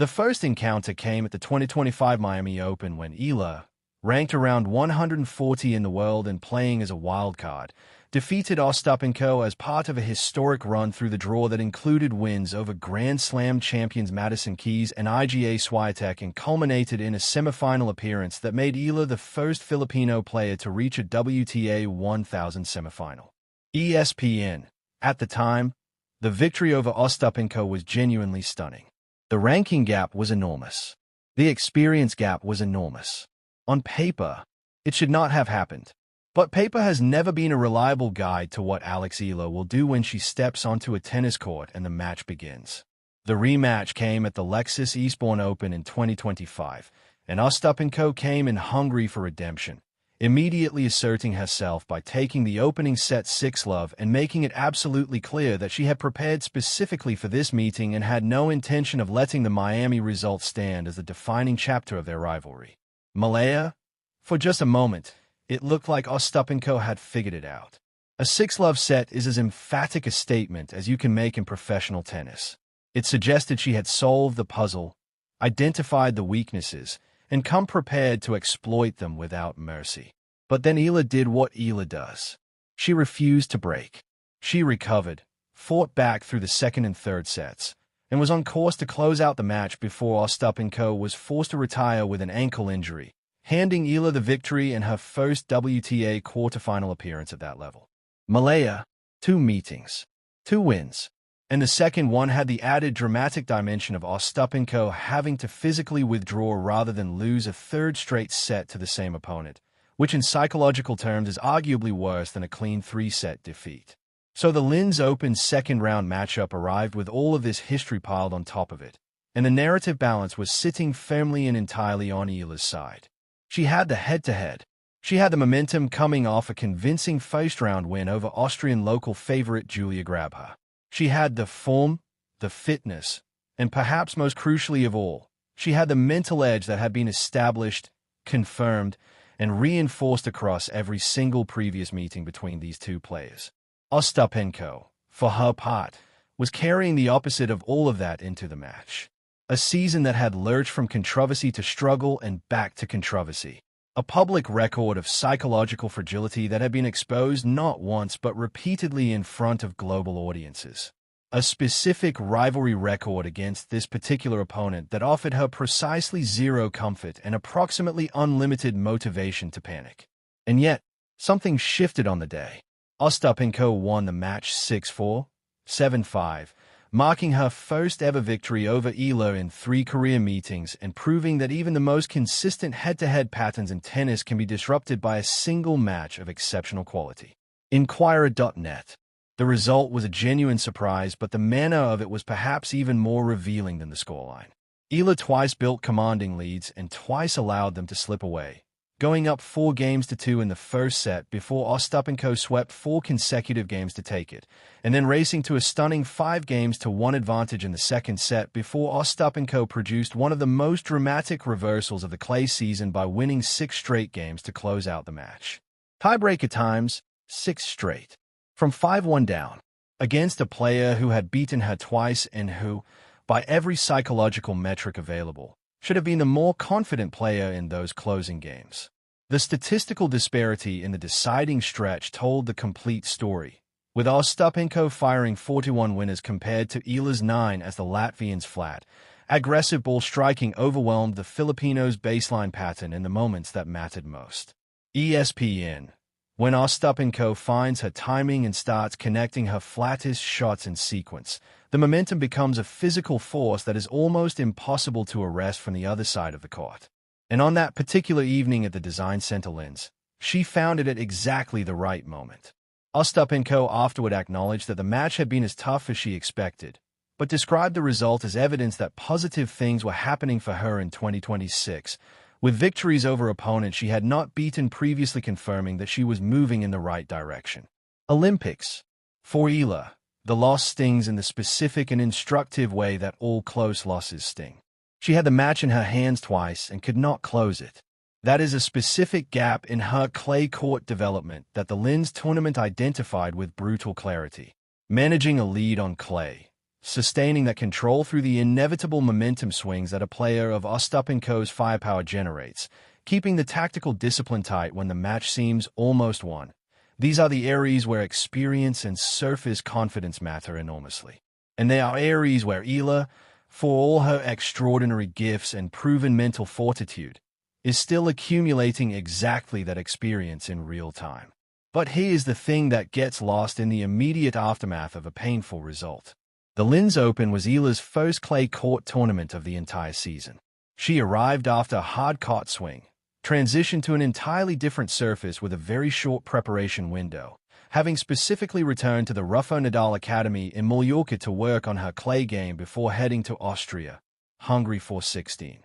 The first encounter came at the 2025 Miami Open when Eala'S, ranked around 140 in the world and playing as a wildcard, defeated Ostapenko as part of a historic run through the draw that included wins over Grand Slam champions Madison Keys and Iga Swiatek and culminated in a semifinal appearance that made Eala'S the first Filipino player to reach a WTA 1000 semifinal. ESPN. At the time, the victory over Ostapenko was genuinely stunning. The ranking gap was enormous. The experience gap was enormous. On paper, it should not have happened. But paper has never been a reliable guide to what Eala'S will do when she steps onto a tennis court and the match begins. The rematch came at the Lexus Eastbourne Open in 2025, and Ostapenko came in hungry for redemption, immediately asserting herself by taking the opening set 6-love and making it absolutely clear that she had prepared specifically for this meeting and had no intention of letting the Miami result stand as the defining chapter of their rivalry. Malaya? For just a moment, it looked like Ostapenko had figured it out. A 6-love set is as emphatic a statement as you can make in professional tennis. It suggested she had solved the puzzle, identified the weaknesses, and come prepared to exploit them without mercy. But then Eala'S did what Eala'S does. She refused to break. She recovered, fought back through the second and third sets, and was on course to close out the match before Ostapenko was forced to retire with an ankle injury, handing Eala'S the victory in her first WTA quarterfinal appearance at that level. Malaya, 2 meetings, 2 wins, and the second one had the added dramatic dimension of Ostapenko having to physically withdraw rather than lose a third straight set to the same opponent, which in psychological terms is arguably worse than a clean 3-set defeat. So the Linz Open second-round matchup arrived with all of this history piled on top of it, and the narrative balance was sitting firmly and entirely on Eala'S side. She had the head-to-head. She had the momentum coming off a convincing first-round win over Austrian local favorite Julia Grabher. She had the form, the fitness, and perhaps most crucially of all, she had the mental edge that had been established, confirmed, and reinforced across every single previous meeting between these two players. Ostapenko, for her part, was carrying the opposite of all of that into the match. A season that had lurched from controversy to struggle and back to controversy. A public record of psychological fragility that had been exposed not once but repeatedly in front of global audiences. A specific rivalry record against this particular opponent that offered her precisely zero comfort and approximately unlimited motivation to panic. And yet, something shifted on the day. Ostapenko won the match 6-4, 7-5, marking her first ever victory over Eala'S in 3 career meetings and proving that even the most consistent head-to-head patterns in tennis can be disrupted by a single match of exceptional quality. Inquirer.net. The result was a genuine surprise, but the manner of it was perhaps even more revealing than the scoreline. Eala'S twice built commanding leads and twice allowed them to slip away, going up 4-2 in the first set before Ostapenko swept 4 consecutive games to take it, and then racing to a stunning 5-1 advantage in the second set before Ostapenko produced one of the most dramatic reversals of the clay season by winning 6 straight games to close out the match. Tiebreaker times, 6 straight. From 5-1 down, against a player who had beaten her twice and who, by every psychological metric available, should have been the more confident player in those closing games. The statistical disparity in the deciding stretch told the complete story, with Ostapenko firing 41 winners compared to Eala'S 9 as the Latvians' flat, aggressive ball striking overwhelmed the Filipinos' baseline pattern in the moments that mattered most. ESPN. When Ostapenko finds her timing and starts connecting her flattest shots in sequence, the momentum becomes a physical force that is almost impossible to arrest from the other side of the court. And on that particular evening at the Design Center Linz, she found it at exactly the right moment. Ostapenko afterward acknowledged that the match had been as tough as she expected, but described the result as evidence that positive things were happening for her in 2026, with victories over opponents she had not beaten previously confirming that she was moving in the right direction. Olympics. For Eala'S, the loss stings in the specific and instructive way that all close losses sting. She had the match in her hands twice and could not close it. That is a specific gap in her clay court development that the Linz tournament identified with brutal clarity. Managing a lead on clay, sustaining that control through the inevitable momentum swings that a player of Ostapenko's firepower generates, keeping the tactical discipline tight when the match seems almost won. These are the areas where experience and surface confidence matter enormously. And they are areas where Eala, for all her extraordinary gifts and proven mental fortitude, is still accumulating exactly that experience in real time. But here's the thing that gets lost in the immediate aftermath of a painful result. The Linz Open was Eala'S first clay court tournament of the entire season. She arrived after a hard court swing, transitioned to an entirely different surface with a very short preparation window, having specifically returned to the Rafa Nadal Academy in Mallorca to work on her clay game before heading to Austria, Hungary for 16.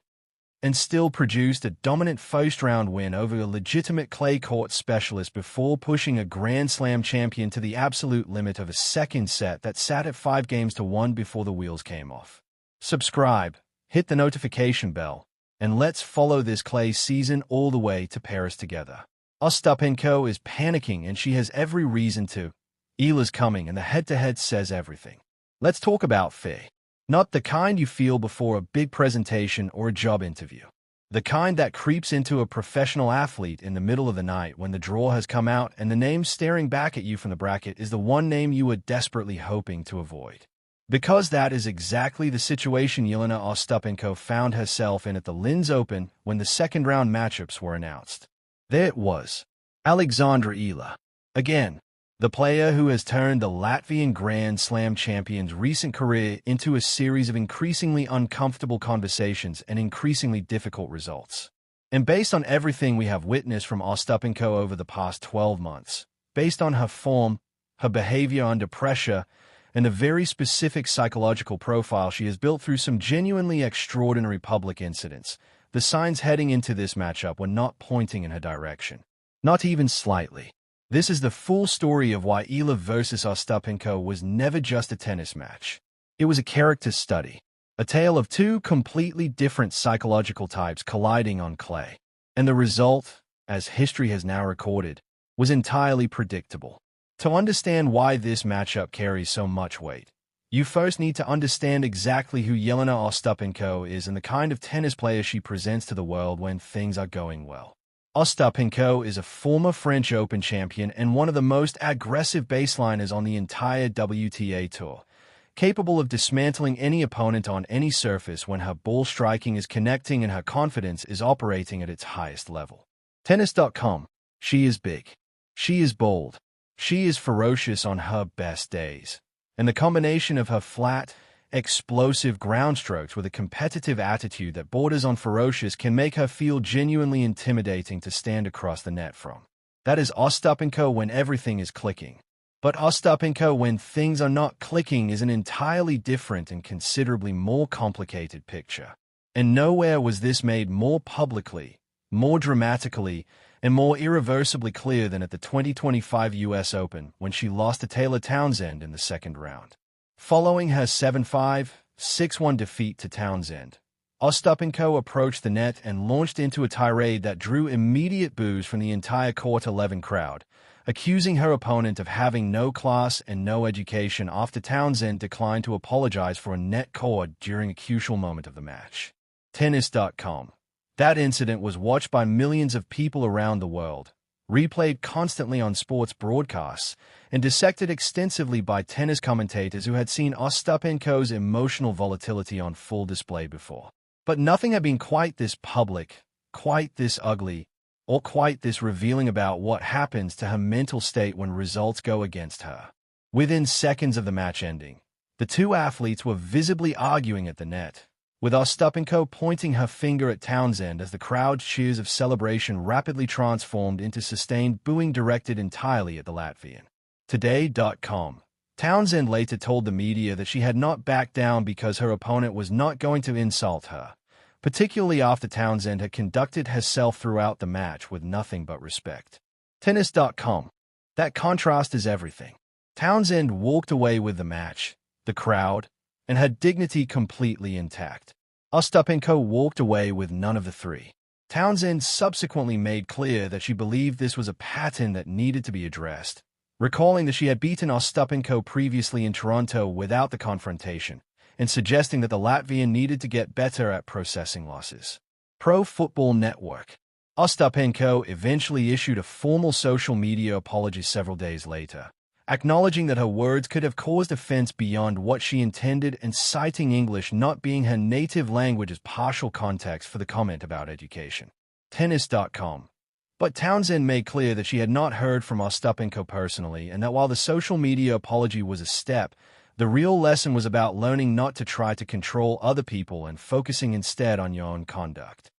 And still produced a dominant first-round win over a legitimate clay court specialist before pushing a Grand Slam champion to the absolute limit of a second set that sat at 5-1 before the wheels came off. Subscribe, hit the notification bell, and let's follow this clay season all the way to Paris together. Ostapenko is panicking and she has every reason to. Eala'S coming and the head-to-head says everything. Let's talk about fear. Not the kind you feel before a big presentation or a job interview. The kind that creeps into a professional athlete in the middle of the night when the draw has come out and the name staring back at you from the bracket is the one name you were desperately hoping to avoid. Because that is exactly the situation Jelena Ostapenko found herself in at the Linz Open when the second-round matchups were announced. There it was. Alexandra Eala. Again. The player who has turned the Latvian Grand Slam champion's recent career into a series of increasingly uncomfortable conversations and increasingly difficult results. And based on everything we have witnessed from Ostapenko over the past 12 months, based on her form, her behavior under pressure, and a very specific psychological profile she has built through some genuinely extraordinary public incidents, the signs heading into this matchup were not pointing in her direction. Not even slightly. This is the full story of why Eala versus Ostapenko was never just a tennis match. It was a character study, a tale of two completely different psychological types colliding on clay. And the result, as history has now recorded, was entirely predictable. To understand why this matchup carries so much weight, you first need to understand exactly who Jelena Ostapenko is and the kind of tennis player she presents to the world when things are going well. Ostapenko is a former French Open champion and one of the most aggressive baseliners on the entire WTA Tour, capable of dismantling any opponent on any surface when her ball striking is connecting and her confidence is operating at its highest level. Tennis.com. She is big. She is bold. She is ferocious on her best days. And the combination of her flat, explosive ground strokes with a competitive attitude that borders on ferocious can make her feel genuinely intimidating to stand across the net from. That is Ostapenko when everything is clicking. But Ostapenko when things are not clicking is an entirely different and considerably more complicated picture. And nowhere was this made more publicly, more dramatically, and more irreversibly clear than at the 2025 US Open when she lost to Taylor Townsend in the second round. Following her 7-5, 6-1 defeat to Townsend, Ostapenko approached the net and launched into a tirade that drew immediate boos from the entire Court 11 crowd, accusing her opponent of having no class and no education after Townsend declined to apologize for a net cord during a crucial moment of the match. Tennis.com. That incident was watched by millions of people around the world, replayed constantly on sports broadcasts, and dissected extensively by tennis commentators who had seen Ostapenko's emotional volatility on full display before. But nothing had been quite this public, quite this ugly, or quite this revealing about what happens to her mental state when results go against her. Within seconds of the match ending, the two athletes were visibly arguing at the net, with Ostapenko pointing her finger at Townsend as the crowd's cheers of celebration rapidly transformed into sustained booing directed entirely at the Latvian. Today.com. Townsend later told the media that she had not backed down because her opponent was not going to insult her, particularly after Townsend had conducted herself throughout the match with nothing but respect. Tennis.com. That contrast is everything. Townsend walked away with the match, the crowd, and her dignity completely intact. Ostapenko walked away with none of the three. Townsend subsequently made clear that she believed this was a pattern that needed to be addressed, recalling that she had beaten Ostapenko previously in Toronto without the confrontation, and suggesting that the Latvian needed to get better at processing losses. Pro Football Network. Ostapenko eventually issued a formal social media apology several days later, acknowledging that her words could have caused offense beyond what she intended and citing English not being her native language as partial context for the comment about education. Tennis.com. But Townsend made clear that she had not heard from Ostapenko personally and that while the social media apology was a step, the real lesson was about learning not to try to control other people and focusing instead on your own conduct.